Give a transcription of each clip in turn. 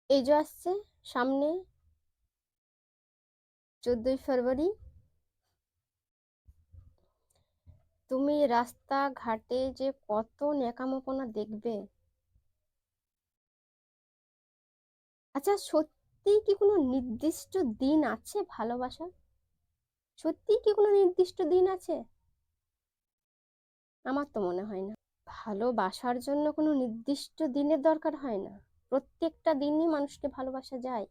এই যে আসছে সামনে 14ই ফেব্রুয়ারি। তুমি রাস্তাঘাটে যে কত ন্যাকামোপনা দেখবে। আচ্ছা, সত্যি কি কোনো নির্দিষ্ট দিন আছে ভালোবাসার? সত্যি কি কোনো নির্দিষ্ট দিন আছে? আমার তো মনে হয় না। ভালোবাসার জন্য কোনো নির্দিষ্ট দিনের দরকার হয় না। প্রত্যেকটা দিনই মানুষকে ভালোবাসা যায়।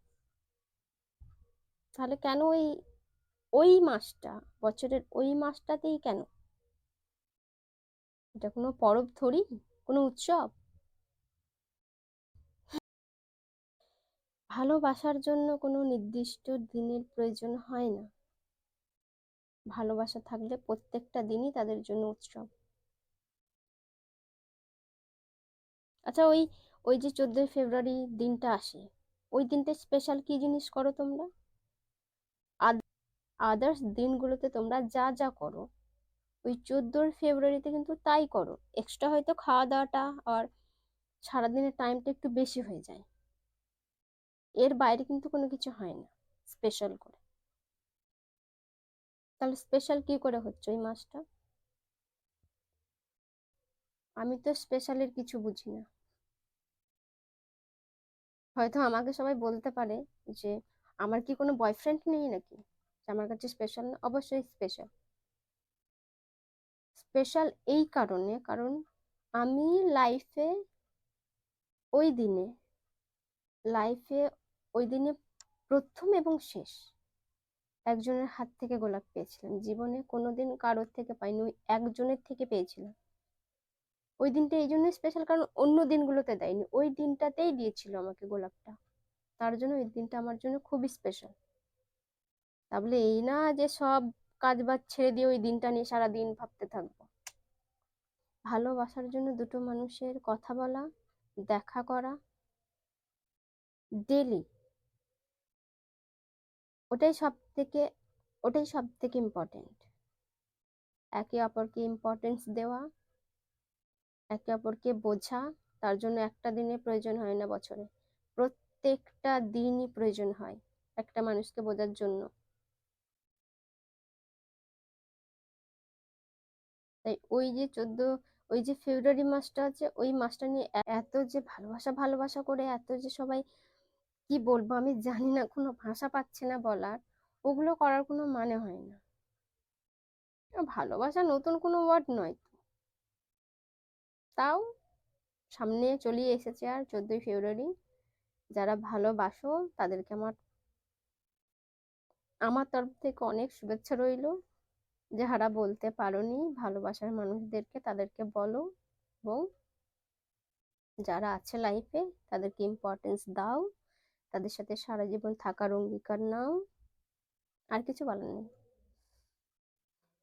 তাহলে কেন ওই ওই মাসটা, বছরের ওই মাসটাতেই কেন? এটা কোনো পরব থরি, কোনো উৎসব? ভালোবাসার জন্য কোনো নির্দিষ্ট দিনের প্রয়োজন হয় না। ভালোবাসা থাকলে প্রত্যেকটা দিনই তাদের জন্য উৎসব। আচ্ছা, ওই ওই যে 14ই ফেব্রুয়ারি দিনটা আসে, ওই দিনটা স্পেশাল কি জিনিস করো তোমরা? আদার্স দিনগুলোতে তোমরা যা যা করো, ওই 14ই ফেব্রুয়ারিতে কিন্তু তাই করো। এক্সট্রা হয়তো খাওয়া দাওয়াটা আর সারাদিনের টাইমটা একটু বেশি হয়ে যায়। এর বাইরে কিন্তু কোনো কিছু হয় না স্পেশাল করে। তাহলে স্পেশাল কি করে হচ্ছে ওই মাসটা? আমি তো স্পেশালের কিছু বুঝি না। হয়তো আমাকে সবাই বলতে পারে যে আমার কি কোনো বয়ফ্রেন্ড নেই নাকি, যে আমার কাছে স্পেশাল না? অবশ্যই স্পেশাল। স্পেশাল এই কারণে, কারণ আমি লাইফে ওই দিনে লাইফে ওই দিনে প্রথম এবং শেষ একজনের হাত থেকে গোলাপ পেয়েছিলাম। জীবনে কোনোদিন কারোর থেকে পাইনি, ওই একজনের থেকে পেয়েছিলাম। ওই দিনটা এই জন্য স্পেশাল কারণ অন্য দিনগুলোতে দেয়নি, ওই দিনটাতেই দিয়েছিল আমাকে গোলাপটা। তার জন্য ওই দিনটা আমার জন্য খুবই স্পেশাল। তাহলে এই না যে সব কাজ বাজ ছেড়ে দিয়ে ওই দিনটা নিয়ে সারা দিন ভাবতে থাকবো। ভালোবাসার জন্য দুটো মানুষের কথা বলা, দেখা করা ডেলি, ওটাই সব থেকে ওটাই সব থেকে ইম্পর্টেন্ট। একে অপরকে ইম্পর্টেন্স দেওয়া, একে অপরকে বোঝা। তার জন্য একটা দিনের প্রয়োজন হয় না বছরে, প্রত্যেকটা দিনই প্রয়োজন হয় একটা মানুষকে বোঝার জন্য। তাই ওই যে ফেব্রুয়ারি মাসটা আছে, ওই মাসটা নিয়ে এত যে ভালোবাসা ভালোবাসা করে এত যে সবাই, কি বলবো আমি জানি না, কোনো ভাষা পাচ্ছে না বলার। ওগুলো করার কোনো মানে হয় না। ভালোবাসা নতুন কোনো ওয়ার্ড নয় তো। তাও সামনে চলিয়ে এসেছে আর 14ই ফেব্রুয়ারি। যারা ভালোবাসো তাদেরকে আমার আমার তরফ থেকে অনেক শুভেচ্ছা রইলো। যারা বলতে পারোনি ভালোবাসার মানুষদেরকে, তাদেরকে বলো। এবং যারা আছে লাইফে তাদেরকে ইম্পর্টেন্স দাও, তাদের সাথে সারা জীবন থাকার অঙ্গীকার নাও। আর কিছু বলার নেই।